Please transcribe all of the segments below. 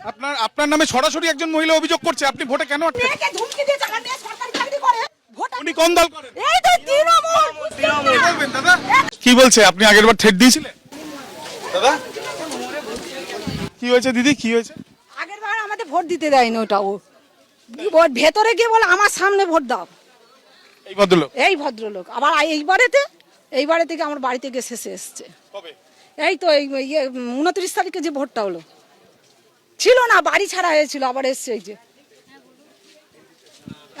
আপনার আপনার নামে সরাসরি একজন মহিলা অভিযোগ করছে, আপনি ভোটে কেন আটকে? মেয়েকে ধমকি দিয়েছে, আমার মেয়ে সরকারি চাকরি করে। ভোট উনি কোন দল করেন? এই তো তৃণমূল। কি বলবেন দাদা? কি বলছে? আপনি আগের বার ঠেট দিয়েছিলেন দাদা? কি হয়েছে দিদি, কি হয়েছে? আগের বার আমাদের ভোট দিতে দেয়নি, ওটাও ভোট ভেতরে গিয়ে বলে আমার সামনে ভোট দাও। এই ভদ্রলোক এই ভদ্রলোক আবার এইবারে থেকে আমার বাড়িতে গিয়ে শেষে এসছে। কবে? এই তো এই 29 তারিখে যে ভোটটা হলো, ছিল না, বাড়ি ছাড়া হয়েছিল, আবার এসছে। এই যে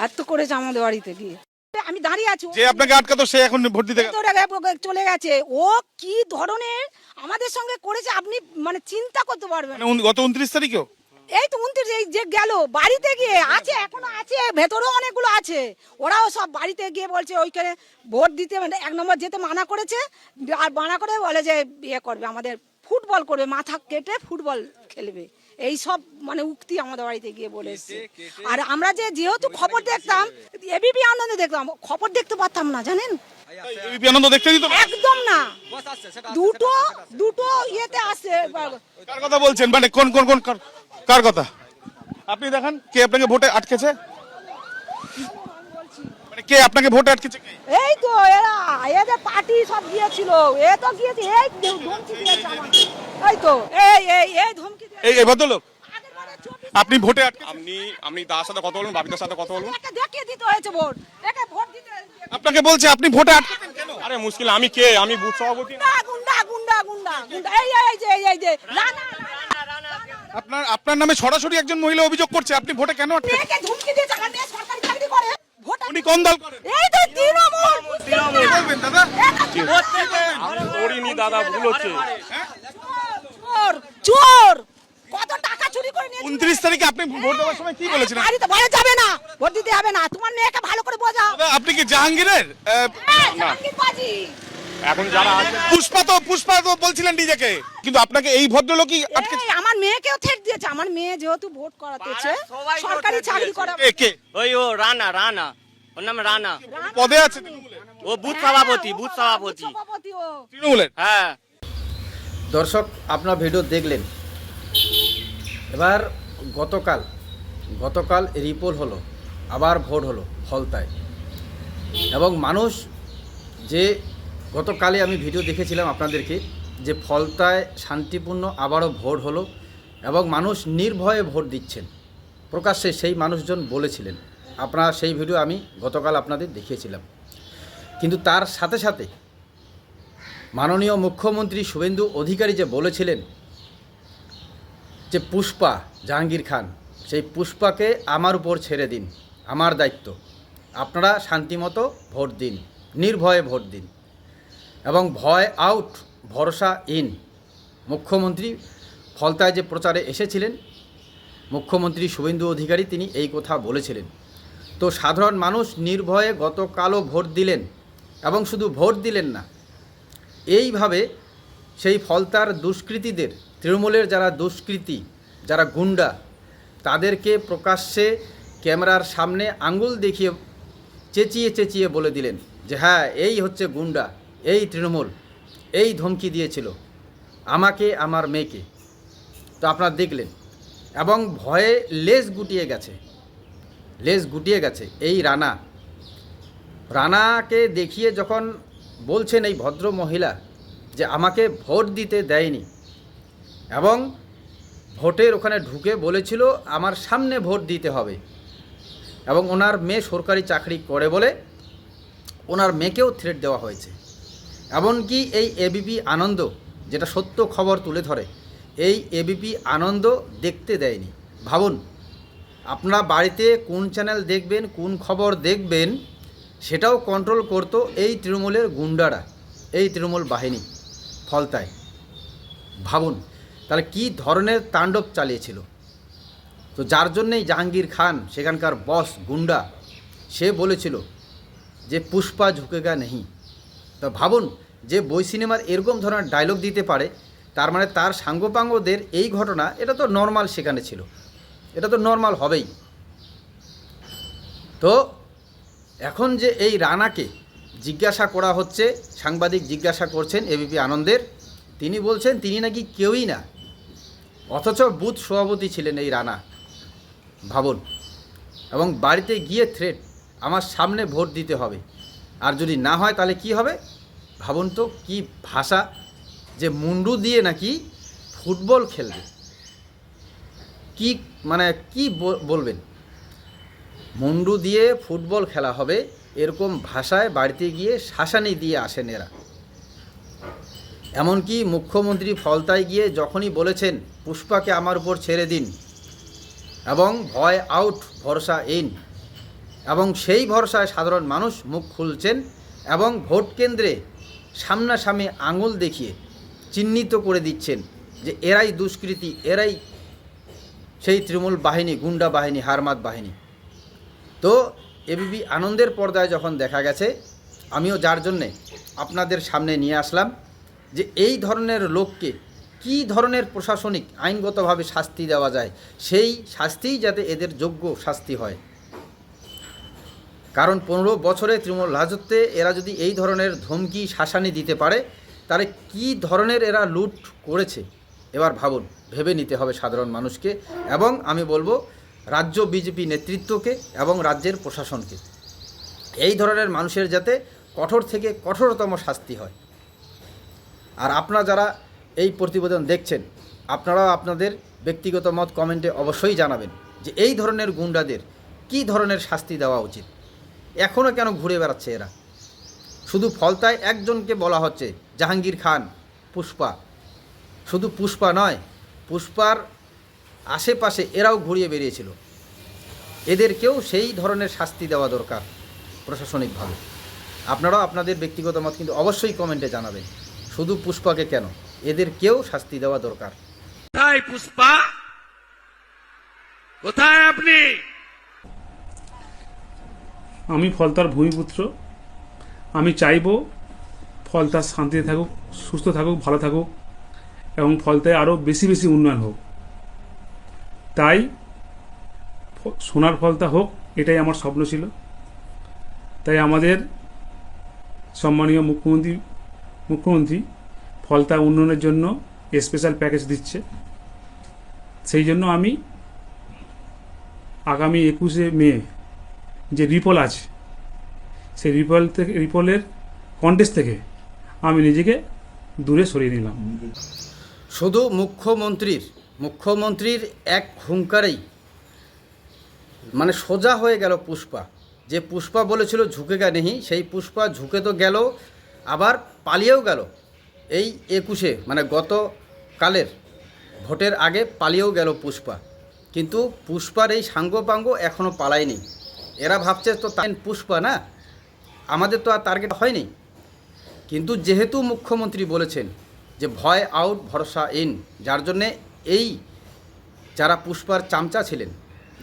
এত করেছে আমাদের বাড়িতে গিয়ে, আমি দাঁড়িয়ে আছি, যে আপনাকে আটকাতো সে এখন ভোট দিতে গেল। চলে গেছে। ও কি ধরনের আমাদের সঙ্গে করেছে আপনি মানে চিন্তা করতে পারবেন না। মানে গত 29 তারিখেও এই তো 29 এই যে গেল, বাড়িতে গিয়ে আছে, এখনো আছে, ভেতরেও অনেকগুলো আছে। ওরাও সব বাড়িতে গিয়ে বলছে ওইখানে ভোট দিতে, মানে 1 নম্বর যেতে মানা করেছে, আর মানা করে বলে যে ইয়ে করবে, আমাদের ফুটবল করবে, মাথা কেটে ফুটবল খেলবে, এই সব মানে উক্তি আমাদের বাড়িতে গিয়ে বলে এসছে। আর আমরা যেহেতু খবর দেখতাম, এবিপি আনন্দে দেখতাম, খবর দেখতে পারতাম না, জানেন, এবিপি আনন্দ দেখতে দিত না? একদম না। দুটো ইয়েতে আসে। কার কথা বলছেন? মানে কোন কোন কোন কার কথা? আপনি দেখান কে আপনাকে ভোটে আটকেছে, মানে কে আপনাকে ভোটে আটকেছে? কে? এই তো এদের পার্টি সব গিয়েছিল, এ তো গিয়েছে, এই ধমকি দিয়েছে আমাকে। এই তো এই ধমকি দিয়েছে। এই ভদ্রলোক আপনি ভোটে আটকে? আপনি তার সাথে কথা বলুন, বাপিদার সাথে কথা বলুন। একে দেখিয়ে দিতে হয়েছে ভোট, একে ভোট দিতে। আপনাকে বলছে আপনি ভোটে আটকেছেন কেন? আরে মুশকিল, আমি কে? আমি বুথ সভাপতি। গুন্ডা এই যে রানা। আপনার নামে সরাসরি একজন মহিলা অভিযোগ করছে, আপনি ভোটে কেন আটকেছেন? মেয়েকে ধমকি দিয়েছে, আমার মেয়ে সরকারি চাকরি করে। ভোট উনি কোন দল করেন? এই তো তৃণমূল। কি বলবেন দাদা? আমি করিনি দাদা, ভুল হচ্ছে। চোর কত টাকা চুরি করে নিয়েছে। 29 তারিখে আপনি ভোট দেওয়ার সময় কি বলেছিলেন? বাড়িতে বাইরে যাবে না, ভোট দিতে হবে না, তোমার মেয়েকে ভালো করে বোঝাও। দাদা, আপনি কি জাহাঙ্গীরের জাহাঙ্গীরবাজি। এখন যারা আছে, পুষ্পা তো বলছিলেন নিজেকে, কিন্তু আপনাকে এই ভদ্রলোকই আটকেছে। এই আমার মেয়েকেও থেট দিয়েছে, আমার মেয়ে যেহেতু ভোট করাতেছে, সরকারি চাকরি করা। কে? ওই ও রানা ওর নাম রানা, পদে আছে তৃণমূলে? ও বুথ সভাপতি সভাপতি ও। তৃণমূলের? হ্যাঁ। দর্শক, আপনার ভিডিও দেখলেন। এবার গতকাল রিপোল হলো, আবার ভোট হলো ফলতায়, এবং মানুষ যে গতকালে আমি ভিডিও দেখেছিলাম আপনাদেরকে, যে ফলতায় শান্তিপূর্ণ আবারও ভোট হলো এবং মানুষ নির্ভয়ে ভোট দিচ্ছেন, প্রকাশ্যে সেই মানুষজন বলেছিলেন। আপনারা সেই ভিডিও আমি গতকাল আপনাদের দেখিয়েছিলাম। কিন্তু তার সাথে সাথে মাননীয় মুখ্যমন্ত্রী শুভেন্দু অধিকারী যে বলেছিলেন যে পুষ্পা জাহাঙ্গীর খান, সেই পুষ্পাকে আমার উপর ছেড়ে দিন, আমার দায়িত্ব, আপনারা শান্তিমতো ভোট দিন, নির্ভয়ে ভোট দিন, এবং ভয় আউট ভরসা ইন। মুখ্যমন্ত্রী ফলতায় যে প্রচারে এসেছিলেন, মুখ্যমন্ত্রী শুভেন্দু অধিকারী তিনি এই কথা বলেছিলেন। তো সাধারণ মানুষ নির্ভয়ে গতকালও ভোট দিলেন, এবং শুধু ভোট দিলেন না, এইভাবে সেই ফলতার দুষ্কৃতীদের, তৃণমূলের যারা দুষ্কৃতী, যারা গুন্ডা, তাদেরকে প্রকাশ্যে ক্যামেরার সামনে আঙ্গুল দেখিয়ে চেঁচিয়ে বলে দিলেন যে হ্যাঁ, এই হচ্ছে গুন্ডা, এই তৃণমূল, এই ধমকি দিয়েছিল আমাকে, আমার মেয়েকে। তো আপনারা দেখলেন, এবং ভয়ে লেজ গুটিয়ে গেছে এই রানাকে দেখিয়ে যখন বলছেন এই ভদ্র মহিলা যে আমাকে ভোট দিতে দেয়নি, এবং ভোটের ওখানে ঢুকে বলেছিল আমার সামনে ভোট দিতে হবে, এবং ওনার মেয়ে সরকারি চাকরি করে বলে ওনার মেয়েকেও থ্রেট দেওয়া হয়েছে। এমনকি এই এবিপি আনন্দ, যেটা সত্য খবর তুলে ধরে, এই এবিপি আনন্দ দেখতে দেয়নি। ভাবুন, আপনারা বাড়িতে কোন চ্যানেল দেখবেন, কোন খবর দেখবেন, সেটাও কন্ট্রোল করতো এই তৃণমূলের গুন্ডারা, এই তৃণমূল বাহিনী ফলতায়। ভাবুন তাহলে কী ধরনের তাণ্ডব চালিয়েছিল। তো যার জন্যেই জাহাঙ্গীর খান, সেখানকার বস গুন্ডা, সে বলেছিল যে পুষ্পা ঝুঁকেগা নেহি। তো ভাবুন, যে বই সিনেমার এরকম ধরনের ডায়লগ দিতে পারে, তার মানে তার সাঙ্গপাঙ্গদের এই ঘটনা, এটা তো নর্মাল সেখানে ছিল, এটা তো নর্মাল হবেই। তো এখন যে এই রানাকে জিজ্ঞাসা করা হচ্ছে, সাংবাদিক জিজ্ঞাসা করছেন এবিপি আনন্দের, তিনি বলছেন তিনি নাকি কেউই না, অথচ বুথ সভাপতি ছিলেন এই রানা, ভাবুন। এবং বাড়িতে গিয়ে থ্রেট, আমার সামনে ভোট দিতে হবে, আর যদি না হয় তাহলে কি হবে ভাবুন তো। কি ভাষা, যে মুন্ডু দিয়ে নাকি ফুটবল খেলবে, কি মানে কি বলবেন, মুন্ডু দিয়ে ফুটবল খেলা হবে এরকম ভাষায় বাড়িতে গিয়ে শাসানি দিয়ে আসেন এরা। এমনকি মুখ্যমন্ত্রী ফলতায় গিয়ে যখনই বলেছেন পুষ্পাকে আমার উপর ছেড়ে দিন এবং ভয় আউট ভরসা ইন, এবং সেই ভরসায় সাধারণ মানুষ মুখ খুলছেন এবং ভোট কেন্দ্রে সামনাসামনি আঙুল দেখিয়ে চিহ্নিত করে দিচ্ছেন যে এরাই দুষ্কৃতী, এরাই সেই তৃণমূল বাহিনী, গুন্ডা বাহিনী, হারমাত বাহিনী। তো এবিপি আনন্দের পর্দায় যখন দেখা গেছে, আমিও যার জন্যে আপনাদের সামনে নিয়ে আসলাম যে এই ধরনের লোককে কী ধরনের প্রশাসনিক আইনগতভাবে শাস্তি দেওয়া যায়, সেই শাস্তিই যাতে এদের যোগ্য শাস্তি হয়। কারণ 15 বছরে তৃণমূল রাজত্বে এরা যদি এই ধরনের ধমকি শাসানি দিতে পারে, তাহলে কী ধরনের এরা লুট করেছে এবার ভাবুন, ভেবে নিতে হবে সাধারণ মানুষকে, এবং আমি বলবো রাজ্য বিজেপি নেতৃত্বকে এবং রাজ্যের প্রশাসনকে। এই ধরনের মানুষের যাতে কঠোর থেকে কঠোরতম শাস্তি হয়। আর আপনারা যারা এই প্রতিবেদন দেখছেন, আপনারাও আপনাদের ব্যক্তিগত মত কমেন্টে অবশ্যই জানাবেন যে এই ধরনের গুন্ডাদের কী ধরনের শাস্তি দেওয়া উচিত। এখনও কেন ঘুরে বেড়াচ্ছে এরা? শুধু ফলতায় একজনকে বলা হচ্ছে, জাহাঙ্গীর খান, পুষ্পা। শুধু পুষ্পা নয়, পুষ্পার আশেপাশে এরাও ঘুরিয়ে বেরিয়েছিল। এদেরকেও সেই ধরনের শাস্তি দেওয়া দরকার প্রশাসনিকভাবে। আপনারাও আপনাদের ব্যক্তিগত মত কিন্তু অবশ্যই কমেন্টে জানাবেন। শুধু পুষ্পাকে কেন, এদেরকেও শাস্তি দেওয়া দরকার। কোথায় পুষ্পা, কোথায় আপনি? আমি ফলতার ভূমিপুত্র। আমি চাইব ফলতার শান্তিতে থাকুক, সুস্থ থাকুক, ভালো থাকুক এবং ফলতায় আরও বেশি বেশি উন্নয়ন হোক। তাই সোনার ফলতা হোক, এটাই আমার স্বপ্ন ছিল। তাই আমাদের সম্মানীয় মুখ্যমন্ত্রী ফলতা উন্নয়নের জন্য স্পেশাল প্যাকেজ দিচ্ছে। সেই জন্য আমি আগামী 21শে মে যে রিপোল আছে, সেই রিপোলের কন্টেস্ট থেকে আমি নিজেকে দূরে সরিয়ে নিলাম। শুধু মুখ্যমন্ত্রীর এক হুঙ্কারেই মানে সোজা হয়ে গেল পুষ্পা। যে পুষ্পা বলেছিল ঝুঁকেগা নেহি, সেই পুষ্পা ঝুঁকে তো গেল, আবার পালিয়েও গেল। এই 21শে মানে গতকালের ভোটের আগে পালিয়েও গেল পুষ্পা। কিন্তু পুষ্পার এই সাঙ্গপাঙ্গ এখনও পালায়নি। এরা ভাবছে তো তাই পুষ্পা না, আমাদের তো আর টার্গেট হয়নি। কিন্তু যেহেতু মুখ্যমন্ত্রী বলেছেন যে ভয় আউট ভরসা ইন, যার জন্যে এই যারা পুষ্পার চামচা ছিলেন,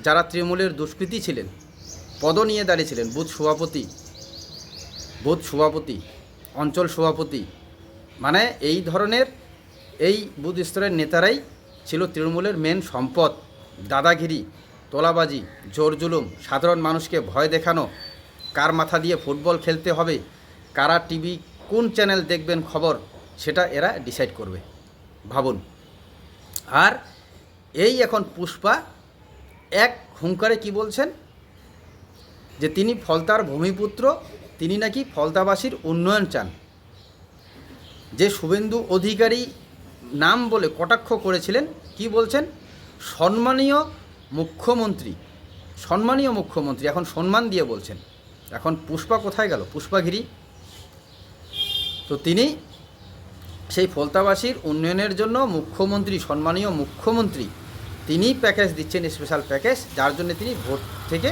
যারা তৃণমূলের দুষ্কৃতী ছিলেন, পদ নিয়ে দাঁড়িয়েছিলেন, বুথ সভাপতি, অঞ্চল সভাপতি, মানে এই ধরনের এই বুথ স্তরের নেতারাই ছিল তৃণমূলের মেন সম্পদ। দাদাগিরি, তোলাবাজি, জোর জুলুম, সাধারণ মানুষকে ভয় দেখানো, কার মাথা দিয়ে ফুটবল খেলতে হবে, কারা টিভি কোন চ্যানেল দেখবেন খবর, সেটা এরা ডিসাইড করবে, ভাবুন। আর এই এখন পুষ্পা এক হুঙ্কারে কি বলছেন যে তিনি ফলতার ভূমিপুত্র, তিনি নাকি ফলতাবাসীর উন্নয়ন চান। যে শুভেন্দু অধিকারী নাম বলে কটাক্ষ করেছিলেন, কি বলছেন, সম্মানীয় মুখ্যমন্ত্রী, এখন সম্মান দিয়ে বলছেন। এখন পুষ্পা কোথায় গেল, পুষ্পাগিরি? তো তিনি সেই ফলতাবাসীর উন্নয়নের জন্য সম্মানীয় মুখ্যমন্ত্রী তিনি প্যাকেজ দিচ্ছেন, স্পেশাল প্যাকেজ, যার জন্য তিনি ভোট থেকে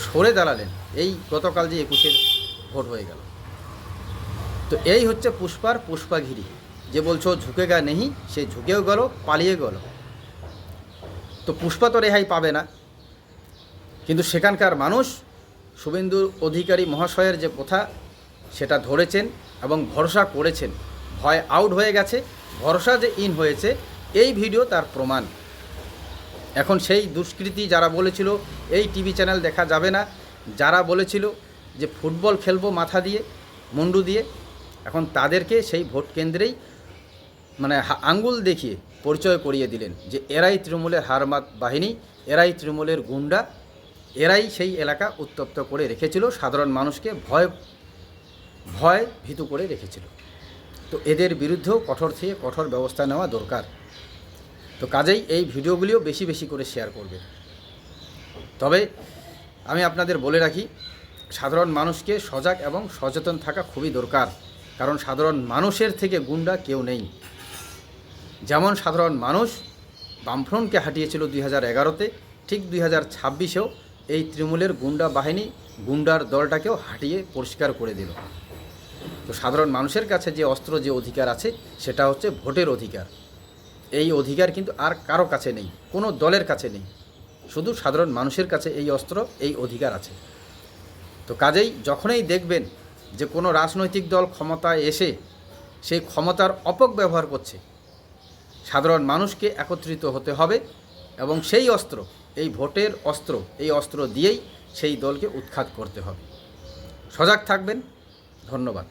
সরে দাঁড়ালেন। এই গতকাল যে 21শে ভোট হয়ে গেল। তো এই হচ্ছে পুষ্পাগিরি। যে বলছো ঝুঁকেগা নেহি, সে ঝুঁকেও গেল, পালিয়ে গেল। তো পুষ্পা তো রেহাই পাবে না। কিন্তু সেখানকার মানুষ শুভেন্দু অধিকারী মহাশয়ের যে কথা সেটা ধরেছেন এবং ভরসা করেছেন। ভয় আউট হয়ে গেছে, ভরসা যে ইন হয়েছে, এই ভিডিও তার প্রমাণ। এখন সেই দুষ্কৃতী যারা বলেছিল এই টিভি চ্যানেল দেখা যাবে না, যারা বলেছিল যে ফুটবল খেলবো মাথা দিয়ে, মুন্ডু দিয়ে, এখন তাদেরকে সেই ভোট কেন্দ্রেই মানে আঙ্গুল দেখিয়ে পরিচয় করিয়ে দিলেন যে এরাই তৃণমূলের হারমাত বাহিনী, এরাই তৃণমূলের গুন্ডা, এরাই সেই এলাকা উত্তপ্ত করে রেখেছিল, সাধারণ মানুষকে ভয় ভীতু করে রেখেছিল। তো এদের বিরুদ্ধেও কঠোর থেকে কঠোর ব্যবস্থা নেওয়া দরকার। তো কাজেই এই ভিডিওগুলিও বেশি বেশি করে শেয়ার করবে। তবে আমি আপনাদের বলে রাখি, সাধারণ মানুষকে সজাগ এবং সচেতন থাকা খুবই দরকার। কারণ সাধারণ মানুষের থেকে গুন্ডা কেউ নেই। যেমন সাধারণ মানুষ বামফ্রন্টকে হাঁটিয়েছিল 2011-তে, ঠিক 2026-এও এই তৃণমূলের গুন্ডা বাহিনী গুন্ডার দলটাকেও হাঁটিয়ে পরিষ্কার করে দিল। তো সাধারণ মানুষের কাছে যে অস্ত্র, যে অধিকার আছে, সেটা হচ্ছে ভোটের অধিকার। এই অধিকার কিন্তু আর কারো কাছে নেই, কোনো দলের কাছে নেই, শুধু সাধারণ মানুষের কাছে এই অস্ত্র, এই অধিকার আছে। তো কাজেই যখনই দেখবেন যে কোনো রাজনৈতিক দল ক্ষমতায় এসে সেই ক্ষমতার অপব্যবহার করছে, সাধারণ মানুষকে একত্রিত হতে হবে এবং সেই অস্ত্র, এই ভোটের অস্ত্র, এই অস্ত্র দিয়েই সেই দলকে উৎখাত করতে হবে। সজাগ থাকবেন। ধন্যবাদ।